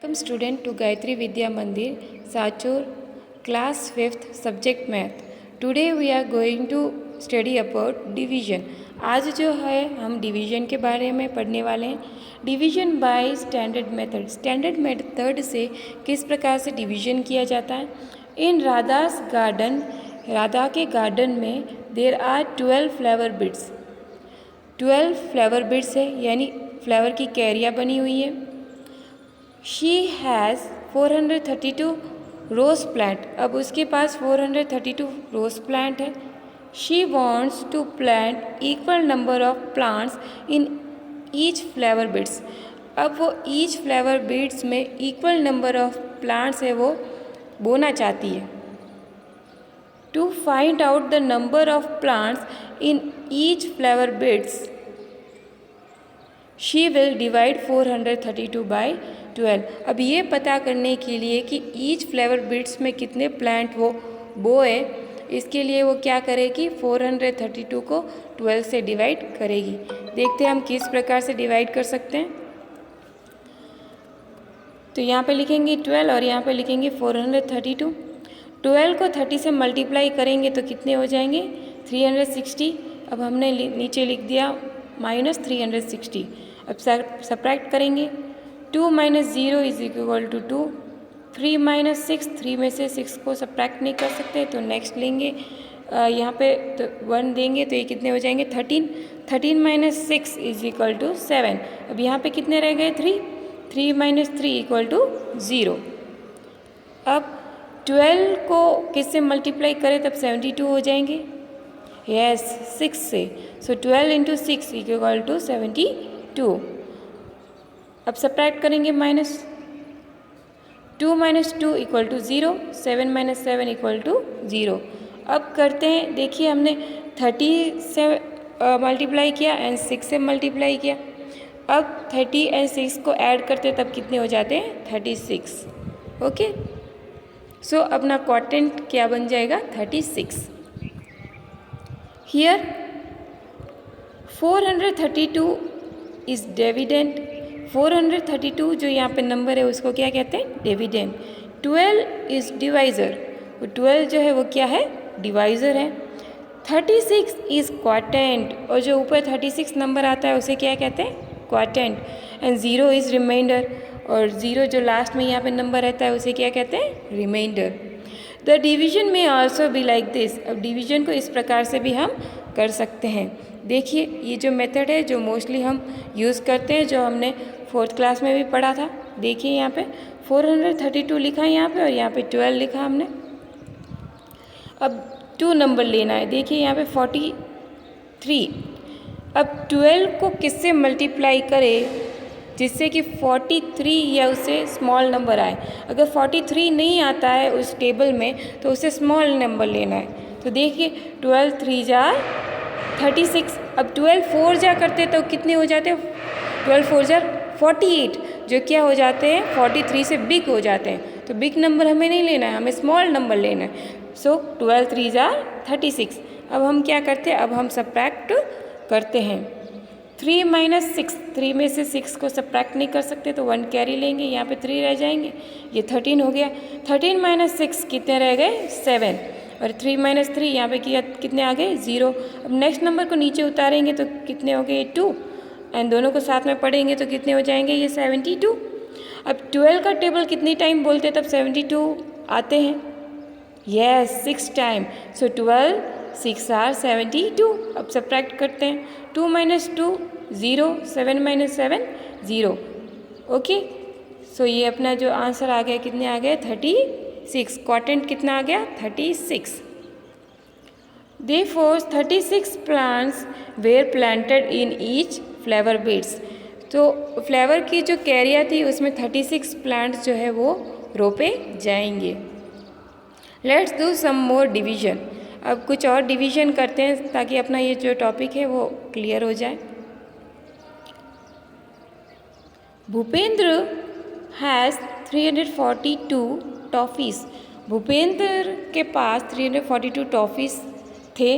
Welcome student to Gayatri Vidya Mandir, Sachur, class 5th, subject math. Today we are going to study about division. आज जो है हम division के बारे में पढ़ने वाले हैं। Division by standard method. Standard method से किस प्रकार से डिवीजन किया जाता है। इन राधास गार्डन, राधा के गार्डन में there are 12 flower beds. 12 flower beds है, यानी फ्लावर की कैरियाँ बनी हुई है। She has 432 rose plant. अब उसके पास 432 रोज़ प्लांट है। She wants to plant equal number of plants in each flower beds. अब वो ईच फ्लावर बिड्स में इक्वल नंबर ऑफ प्लांट्स है वो बोना चाहती है। To find out the number of plants in each flower beads she will divide 432 by 12। अब ये पता करने के लिए कि ईच फ्लावर बिड्स में कितने प्लांट वो बोए, इसके लिए वो क्या करेगी, 432 को 12 से डिवाइड करेगी। देखते हैं हम किस प्रकार से डिवाइड कर सकते हैं। तो यहाँ पे लिखेंगे 12 और यहाँ पे लिखेंगे 432। 12 को 30 से मल्टीप्लाई करेंगे तो कितने हो जाएंगे, 360। अब हमने नीचे लिख दिया -360। अब सब्ट्रैक्ट करेंगे। 2 - 0 = 2। 3 - 6, 3 में से 6 को सब्ट्रैक्ट नहीं कर सकते तो नेक्स्ट लेंगे। यहाँ पे तो 1 देंगे तो ये कितने हो जाएंगे, 13। 13 - 6 = 7। अब यहाँ पे कितने रह गए, 3। 3 - 3 = 0। अब 12 को किससे मल्टीप्लाई करें तब 72 हो जाएंगे, यस 6 से। सो 12 × 6 = 72। अब सब्ट्रैक्ट करेंगे -2 - 2 = 0। 7 - 7 = 0। अब करते हैं, देखिए हमने 30 से मल्टीप्लाई किया एंड 6 से मल्टीप्लाई किया। अब 30 एंड 6 को ऐड करते तब कितने हो जाते हैं, 36। ओके, सो अपना क्वोटिएंट क्या बन जाएगा, 36। Here 432 is dividend. 432 जो यहाँ पे नंबर है उसको क्या कहते हैं, डिविडेंड। 12 is divisor. 12 जो है वो क्या है, डिवाइज़र है। 36 इज क्वोटिएंट, और जो ऊपर 36 नंबर आता है उसे क्या कहते हैं, क्वोटिएंट। एंड 0 इज रिमाइंडर, और 0 जो लास्ट में यहाँ पे नंबर रहता है उसे क्या कहते हैं, रिमाइंडर। द डिवीजन में आल्सो बी लाइक दिस। अब डिवीजन को इस प्रकार से भी हम कर सकते हैं। देखिए ये जो मेथड है जो मोस्टली हम यूज़ करते हैं, जो हमने 4th क्लास में भी पढ़ा था। देखिए यहाँ पे 432 लिखा है यहाँ पे, और यहाँ पे 12 लिखा हमने। अब 2 नंबर लेना है। देखिए यहाँ पे 43। अब 12 को किससे मल्टीप्लाई करें जिससे कि 43 या उससे स्मॉल नंबर आए। अगर 43 नहीं आता है उस टेबल में तो उसे स्मॉल नंबर लेना है। तो देखिए 12 × 3 = 36। अब 12 4 जा करते तो कितने हो जाते हैं, 12 4 = 48, जो क्या हो जाते हैं, 43 से बिग हो जाते हैं। तो बिग नंबर हमें नहीं लेना है, हमें स्मॉल नंबर लेना है। सो 12 × 3 = 36। अब हम क्या करते हैं, अब हम सब्ट्रैक्ट करते हैं। 3 - 6, 3 में से 6 को सब्ट्रैक्ट नहीं कर सकते तो 1 कैरी लेंगे, यहाँ पे 3 रह जाएंगे, ये 13 हो गया। 13 - 6 कितने रह गए, 7। और 3 - 3 यहाँ पे किया, कितने आ गए, 0। अब नेक्स्ट नंबर को नीचे उतारेंगे तो कितने हो गए, 2। एंड दोनों को साथ में पढ़ेंगे तो कितने हो जाएंगे, ये 72। अब 12 का टेबल कितनी टाइम बोलते तब 72 आते हैं, यस 6 टाइम। सो 12 6 = 72। अब सब्ट्रैक्ट करते हैं। 2 - 2 0, 7 - 7 0। ओके, सो ये अपना जो आंसर आ गया, कितने आ गए, 36। क्वोटिएंट कितना आ गया, 36। Therefore 36 plants were planted in each flower beds. तो फ्लावर की जो कैरिया थी उसमें 36 प्लांट्स जो है वो रोपे जाएंगे। Let's do some more division. अब कुछ और डिवीजन करते हैं ताकि अपना ये जो टॉपिक है वो क्लियर हो जाए। Bhupendra has 342 toffees. भूपेंद्र के पास 342 टॉफ़ीज़ थे।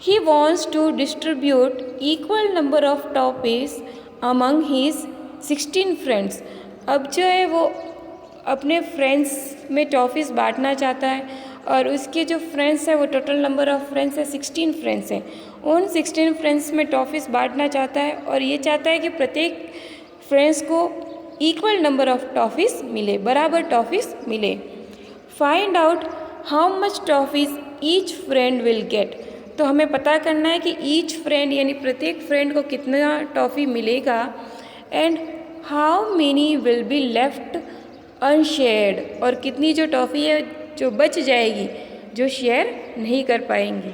He wants to distribute equal number of toffees among his 16 friends. अब जो है वो अपने फ्रेंड्स में टॉफ़ीज़ बांटना चाहता है और उसके जो फ्रेंड्स हैं वो टोटल नंबर ऑफ़ फ्रेंड्स है 16 फ्रेंड्स हैं। उन 16 फ्रेंड्स में टॉफ़ीज़ बांटना चाहता है और ये चाहता है कि प्रत्येक फ्रेंड्स को इक्वल नंबर ऑफ़ टॉफ़ीज़ मिले, बराबर टॉफ़ीज़ मिले। Find out how much toffees each friend will get. तो हमें पता करना है कि ईच फ्रेंड यानी प्रत्येक फ्रेंड को कितना टॉफ़ी मिलेगा and how many will be left unshared, और कितनी जो टॉफ़ी है जो बच जाएगी जो शेयर नहीं कर पाएंगे।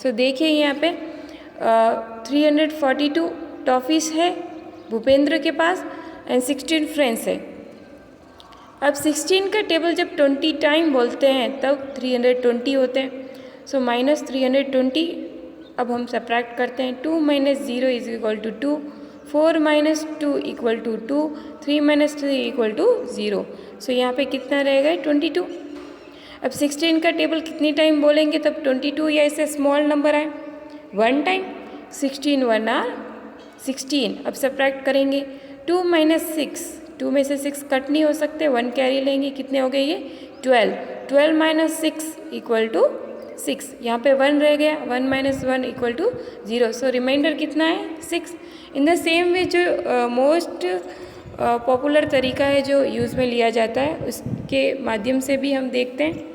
सो देखिए यहाँ पे 342 टॉफ़ीज़ है भूपेंद्र के पास एंड 16 फ्रेंड्स है। अब 16 का टेबल जब 20 टाइम बोलते हैं तब 320 होते हैं। सो माइनस 320 अब हम सब्ट्रैक्ट करते हैं। 2 - 0 is equal to 2, 4 - 2 equal to 2, 3 - 3 equal to 0। So यहाँ पे कितना रहेगा 22। अब 16 का टेबल कितनी टाइम बोलेंगे तब 22 या इससे स्मॉल नंबर आए 1 टाइम। 16 1 आर 16। अब सब्ट्रैक्ट करेंगे 2 - 6, 2 में से 6 कट नहीं हो सकते, 1 कैरी लेंगे, कितने हो गए ये 12। 12 - 6 इक्वल टू 6, यहाँ पे 1 रह गया, 1 - 1 इक्वल टू 0। सो रिमाइंडर कितना है 6। इन द सेम वे जो मोस्ट पॉपुलर तरीका है जो यूज़ में लिया जाता है उसके माध्यम से भी हम देखते हैं।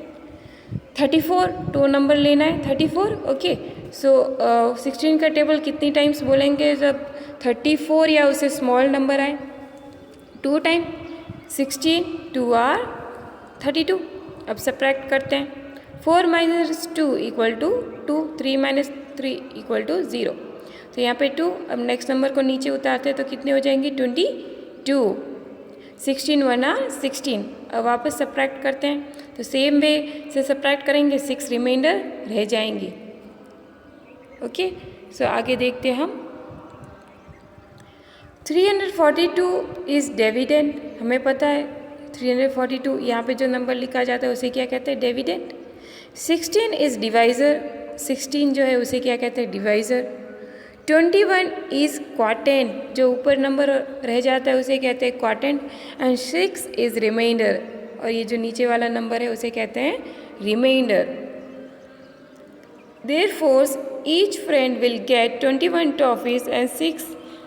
34 2 नंबर लेना है 34। ओके, सो 16 का टेबल कितनी टाइम्स बोलेंगे जब 34 या उससे स्मॉल नंबर आए 2 टाइम। 16 2 आर 32। अब सब्ट्रैक्ट करते हैं 4 - 2 इक्वल टू 2, 3 - 3 इक्वल टू 0। तो यहाँ पे 2। अब नेक्स्ट नंबर को नीचे उतारते हैं तो कितने हो जाएंगे 22। 16 1 आर 16। अब वापस सब्ट्रैक्ट करते हैं तो सेम वे से सब्ट्रैक्ट करेंगे, 6 रिमाइंडर रह जाएंगे। ओके, सो आगे देखते हैं हम। 342 इज़ डिविडेंड, हमें पता है 342 यहाँ पे जो नंबर लिखा जाता है उसे क्या कहते हैं डिविडेंड। 16 इज़ डिवाइज़र, 16 जो है उसे क्या कहते हैं डिवाइज़र। 21 इज़ क्वाटेंट, जो ऊपर नंबर रह जाता है उसे कहते हैं क्वाटेंट। एंड 6 इज़ रिमाइंडर, और ये जो नीचे वाला नंबर है उसे कहते हैं remainder. Therefore, each friend will get 21 toffees and 6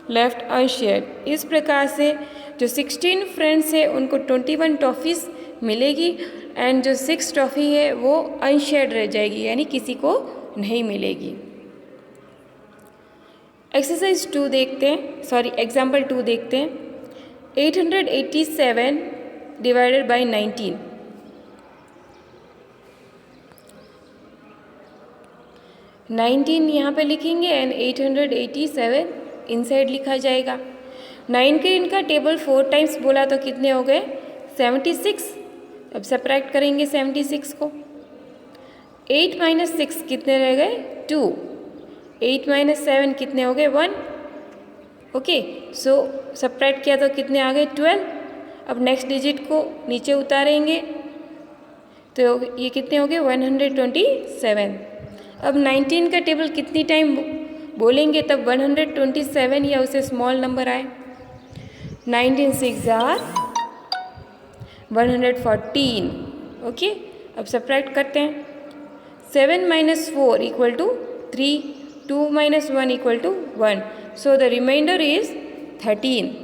left unshared. इस प्रकार से जो 16 फ्रेंड्स है उनको 21 टॉफ़ीज़ मिलेगी एंड जो 6 टॉफ़ी है वो अनशेयर्ड रह जाएगी, यानी किसी को नहीं मिलेगी। एक्सरसाइज 2 देखते हैं, सॉरी एग्जाम्पल 2 देखते हैं। 887 डिवाइडेड बाई 19। 19 यहाँ पे लिखेंगे एंड 887 इनसाइड लिखा जाएगा। 9 के इनका टेबल 4 टाइम्स बोला तो कितने हो गए 76। अब सब्ट्रैक्ट करेंगे 76 को। 8 - 6 कितने रह गए 2। 8 - 7 कितने हो गए 1। ओके, सो सब्ट्रैक्ट किया तो कितने आ गए 12। अब नेक्स्ट डिजिट को नीचे उतारेंगे तो ये कितने हो गए 127। अब 19 का टेबल कितनी टाइम बोलेंगे तब 127 या उसे स्मॉल नंबर आए। 19 6 आर 114। ओके, अब सब्ट्रैक्ट करते हैं। 7 - 4 equal to 3, 2 - 1 equal to 1। So the remainder is 13।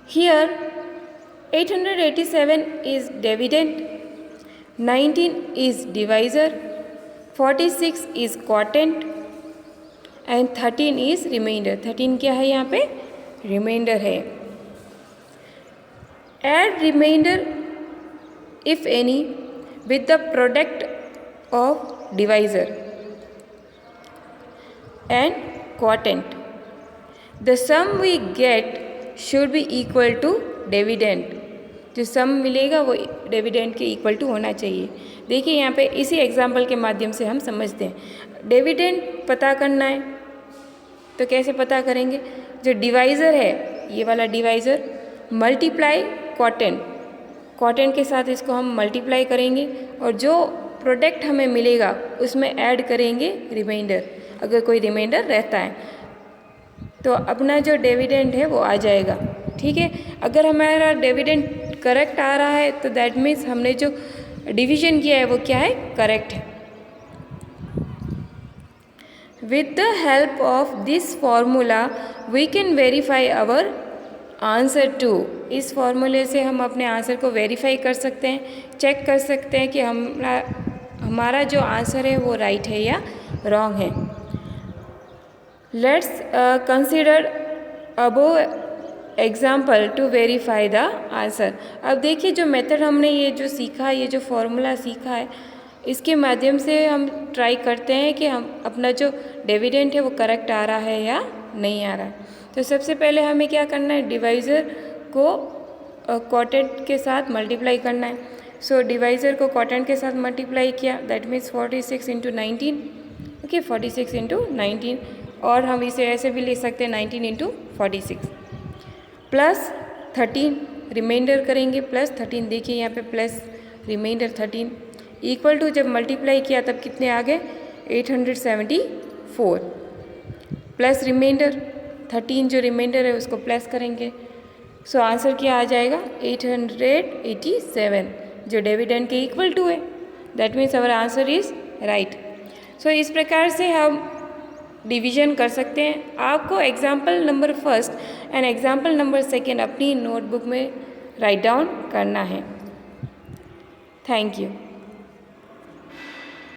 Here 887 is dividend, 19 is divisor, 46 is quotient and 13 is remainder। 13 क्या है यहाँ पे रिमाइंडर है। Add remainder if any with the product of divisor and quotient. The sum we get should be equal to dividend. जो sum मिलेगा वो dividend के equal to होना चाहिए। देखिए यहाँ पे इसी एग्जाम्पल के माध्यम से हम समझते हैं। डिविडेंड पता करना है तो कैसे पता करेंगे, जो डिवाइज़र है ये वाला डिवाइज़र मल्टीप्लाई क्वोटेंट, क्वोटेंट के साथ इसको हम मल्टीप्लाई करेंगे और जो प्रोडक्ट हमें मिलेगा उसमें ऐड करेंगे रिमाइंडर, अगर कोई रिमाइंडर रहता है। तो अपना जो डिविडेंड है वो आ जाएगा। ठीक है, अगर हमारा डिविडेंड करेक्ट आ रहा है तो दैट मीन्स हमने जो डिवीजन किया है वो क्या है, करेक्ट है। With the help of this formula we can verify our answer too. इस फॉर्मूले से हम अपने आंसर को वेरीफाई कर सकते हैं, चेक कर सकते हैं कि हमारा जो आंसर है वो राइट है या रॉन्ग है। Let's consider above example to verify the answer. अब देखिए जो मेथड हमने ये जो सीखा, ये जो फॉर्मूला सीखा है, इसके माध्यम से हम ट्राई करते हैं कि हम अपना जो डिविडेंड है वो करेक्ट आ रहा है या नहीं आ रहा है। तो सबसे पहले हमें क्या करना है, डिवाइज़र को क्वोटेंट के साथ मल्टीप्लाई करना है। सो डिवाइज़र को क्वोटेंट के साथ मल्टीप्लाई किया, that means 46 into 19। Okay, 46 into 19, और हम इसे ऐसे भी लिख सकते हैं 19 इंटू 46 प्लस 13 रिमाइंडर करेंगे, प्लस 13। देखिए यहाँ पे प्लस रिमाइंडर 13 इक्वल टू, जब मल्टीप्लाई किया तब कितने आ गए, 874 प्लस रिमाइंडर 13, जो रिमाइंडर है उसको प्लस करेंगे। सो आंसर क्या आ जाएगा, 887, जो डिविडेंड के इक्वल टू है। That means our answer is right. So इस प्रकार से हम डिवीजन कर सकते हैं। आपको example number first and example number second अपनी नोटबुक में राइट डाउन करना है। Thank you.